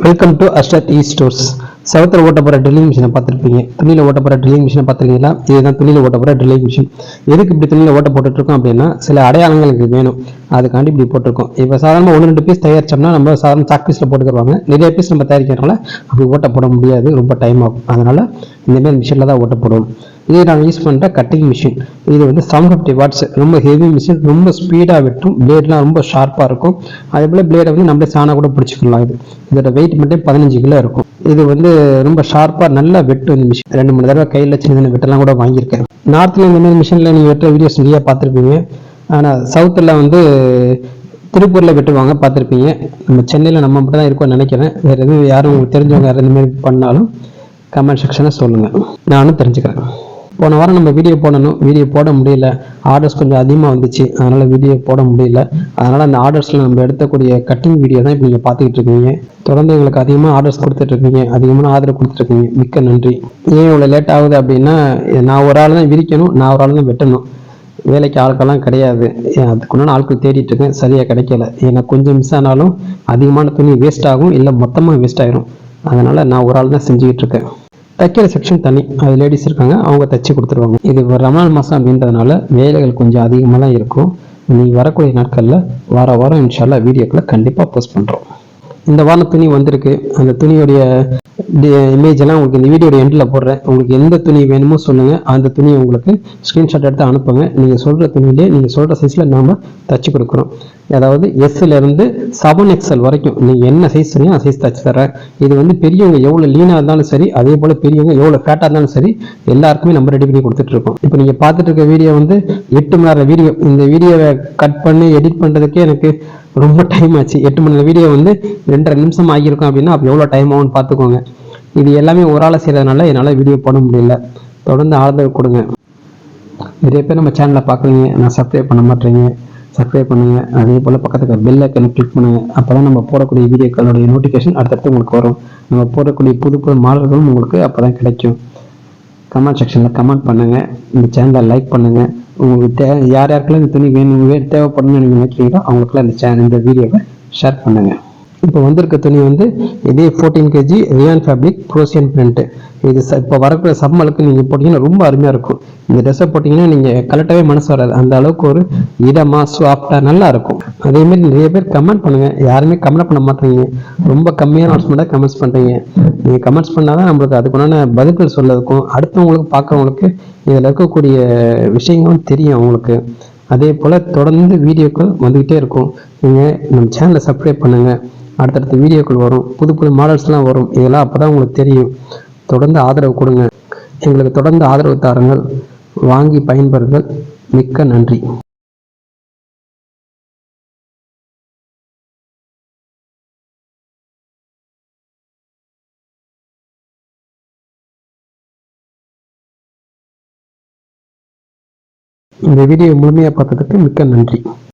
Welcome to Ashrat e stores. செவத்தில் ஓட்ட போகிற ட்ரில்லிங் மிஷினை பார்த்துருப்பீங்க. துணியில் ஓட்ட போகிற ட்ரில்லிங் மிஷினை பார்த்துருக்கீங்களா? இதுதான் துணியில் ஓட்ட போகிற ட்ரில்லிங் மிஷின். எதுக்கு இப்படி துணியில் ஓட்ட போட்டுட்ருக்கோம் அப்படின்னா, சில அடையாளங்கள் எனக்கு வேணும், அதுக்காண்டி இப்படி போட்டிருக்கோம். இப்போ சாதாரணமாக 1-2 பீஸ் தயாரிச்சோம்னா நம்ம சாதாரண சாக் பீஸில் போட்டு தருவாங்க. நிறைய பீஸ் நம்ம தயாரிக்கிறனால அப்படி ஓட்ட போட முடியாது, ரொம்ப டைம் ஆகும். அதனால் இந்தமாதிரி மிஷினில் தான் ஓட்ட போடுவோம். இது நாங்கள் யூஸ் பண்ணுற கட்டிங் மிஷின். இது வந்து 750 வாட்ஸ், ரொம்ப ஹெவி மிஷின், ரொம்ப ஸ்பீடாக வெட்டும், பிளேட்லாம் ரொம்ப ஷார்ப்பாக இருக்கும். அதே போல் பிளேடை வந்து நம்மளே சாணா கூட பிடிச்சிக்கலாம். இதோட வெயிட் மட்டும் 15 கிலோ இருக்கும். இது வந்து ரொம்ப ஷார்ப்பாக நல்லா வெட்டும் இந்த மிஷின். 2-3 தடவை கையில் சின்ன சின்ன வெட்டெல்லாம் கூட வாங்கியிருக்கேன். நார்த்தில் இந்த மாதிரி மிஷினில் நீங்கள் வெட்டுற வீடியோஸ் நிறையா பார்த்துருப்பீங்க. ஆனால் சவுத்தில் வந்து திருப்பூரில் வெட்டுவாங்க, பார்த்துருப்பீங்க. நம்ம சென்னையில் நம்ம மட்டும் தான் இருக்கோம்னு நினைக்கிறேன். வேறு எதுவும் யாரும் உங்களுக்கு தெரிஞ்சவங்க யாரும் இந்த மாதிரி பண்ணாலும் கமெண்ட் செக்ஷனில் சொல்லுங்கள், நானும் தெரிஞ்சுக்கிறேன். போன வாரம் நம்ம வீடியோ போடணும், வீடியோ போட முடியல. ஆர்டர்ஸ் கொஞ்சம் அதிகமாக வந்துச்சு, அதனால் வீடியோ போட முடியல. அதனால் அந்த ஆர்டர்ஸில் நம்ம எடுக்கக்கூடிய கட்டிங் வீடியோ தான் இப்போ நீங்கள் பார்த்துக்கிட்டு இருக்கீங்க. தொடர்ந்து எங்களுக்கு அதிகமாக ஆர்டர்ஸ் கொடுத்துட்ருக்கீங்க, அதிகமான ஆதரவு கொடுத்துட்ருக்கீங்க, மிக்க நன்றி. ஏன் இவ்வளோ லேட் ஆகுது அப்படின்னா, நான் ஒரு ஆள் தான் விரிக்கணும், நான் ஒரு ஆள் தான் வெட்டணும். வேலைக்கு ஆட்கள்லாம் கிடையாது. அதுக்குண்டான ஆட்கள் தேடிட்டு இருக்கேன், சரியாக கிடைக்கல. ஏன்னா கொஞ்சம் மிஸ் ஆனாலும் அதிகமான துணி வேஸ்ட் ஆகும், இல்லை மொத்தமாக வேஸ்ட் ஆகிரும். அதனால் நான் ஒரு ஆள் தான் செஞ்சுக்கிட்டு இருக்கேன். தைக்கிற செக்ஷன் தனி, அது லேடிஸ் இருக்காங்க, அவங்க தைச்சி கொடுத்துருவாங்க. இது ரமலான் மாதம் அப்படின்றதுனால வேலைகள் கொஞ்சம் அதிகமாக தான் இருக்கும். நீங்கள் வரக்கூடிய நாட்களில் வாரம் இன்ஷால்லா வீடியோக்களை கண்டிப்பாக போஸ்ட் பண்ணுறோம். இந்த வாரம் துணி வந்திருக்கு. அந்த துணியோடைய இமேஜ் எல்லாம் உங்களுக்கு இந்த வீடியோட எண்டில் போடுறேன். உங்களுக்கு எந்த துணி வேணுமோ சொல்லுங்கள், அந்த துணியை உங்களுக்கு ஸ்க்ரீன்ஷாட் எடுத்து அனுப்புங்க. நீங்கள் சொல்கிற துணியிலே நீங்கள் சொல்கிற சைஸில் நாம் தச்சு கொடுக்குறோம். அதாவது எஸ்லேருந்து 7XL வரைக்கும் நீங்கள் என்ன சைஸ் சொன்னீங்க அந்த சைஸ் தச்சு தரேன். இது வந்து பெரியவங்க எவ்வளோ லீனாக இருந்தாலும் சரி, அதே போல் பெரியவங்க எவ்வளோ ஃபேட்டாக இருந்தாலும் சரி, எல்லாருக்குமே நம்ம ரெடி பண்ணி கொடுத்துட்ருக்கோம். இப்போ நீங்கள் பார்த்துட்டு இருக்க வீடியோ வந்து 8 மணி நேரம் வீடியோ. இந்த வீடியோவை கட் பண்ணி எடிட் பண்ணுறதுக்கே எனக்கு ரொம்ப டைம் ஆச்சு. 8 மணி நேரம் வீடியோ வந்து 2.5 நிமிஷம் ஆகியிருக்கும் அப்படின்னா அப்போ எவ்வளோ டைம் ஆகும்னு பார்த்துக்கோங்க. இது எல்லாமே ஒரு ஆளை செய்கிறதுனால என்னால் வீடியோ போட முடியல. தொடர்ந்து ஆதரவு கொடுங்க. நிறைய பேர் நம்ம சேனலில் பார்க்குறீங்க, நான் சப்ஸ்கிரைப் பண்ண மாட்டேறீங்க. சப்ஸ்கிரைப் பண்ணுங்கள். அதே போல் பக்கத்துக்கு பெல் ஐக்கனை கிளிக் பண்ணுங்கள். அப்போ தான் நம்ம போடக்கூடிய வீடியோக்களுடைய நோட்டிஃபிகேஷன் அடுத்தடுத்து உங்களுக்கு வரும். நம்ம போடக்கூடிய புது மாடல்களும் உங்களுக்கு அப்போ தான் கிடைக்கும். கமெண்ட் செக்ஷனில் கமெண்ட் பண்ணுங்கள். இந்த சேனலை லைக் பண்ணுங்கள். உங்களுக்கு யார் யாருக்கெல்லாம் இந்த துணி வேணும் தேவைப்படணும்னு நீங்கள் நினைக்கிறீங்களோ அவங்களுக்குலாம் இந்த வீடியோவை ஷேர் பண்ணுங்கள். இப்போ வந்திருக்க துணி வந்து இதே 14 kg ரியான் ஃபேப்ரிக் ப்ரோசியன் பிரிண்ட். இது இப்போ வரக்கூடிய சம்மலுக்கு நீங்கள் போட்டிங்கன்னா ரொம்ப அருமையாக இருக்கும். இந்த ட்ரெஸ்ஸை போட்டிங்கன்னா நீங்கள் கலட்டவே மனசு வராது, அந்த அளவுக்கு ஒரு இதமாக சாஃப்டாக நல்லா இருக்கும். அதேமாதிரி நிறைய பேர் கமெண்ட் பண்ணுங்கள், யாருமே கமெண்ட் பண்ண மாட்டேறீங்க. ரொம்ப கம்மியான ஆப்ஷன் கமெண்ட்ஸ் பண்ணுறீங்க. நீங்கள் கமெண்ட்ஸ் பண்ணால் தான் நம்மளுக்கு அதுக்குண்டான பதில்கள் சொல்லதுக்கும் அடுத்தவங்களுக்கு பார்க்குறவங்களுக்கு இதில் இருக்கக்கூடிய விஷயங்களும் தெரியும் அவங்களுக்கு. அதே போல் தொடர்ந்து வீடியோக்கள் வந்துக்கிட்டே இருக்கும். நீங்கள் நம்ம சேனலை சப்ஸ்கிரைப் பண்ணுங்கள். அடுத்தடுத்த வீடியோக்கள் வரும், புது மாடல்ஸ்லாம் வரும். இதெல்லாம் அப்போ தான் உங்களுக்கு தெரியும். தொடர்ந்து ஆதரவு கொடுங்க. எங்களுக்கு தொடர்ந்து ஆதரவு தாருங்கள், வாங்கி பயன்பெறுங்கள். மிக்க நன்றி. இந்த வீடியோ முழுமையாக பார்த்ததுக்கு மிக்க நன்றி.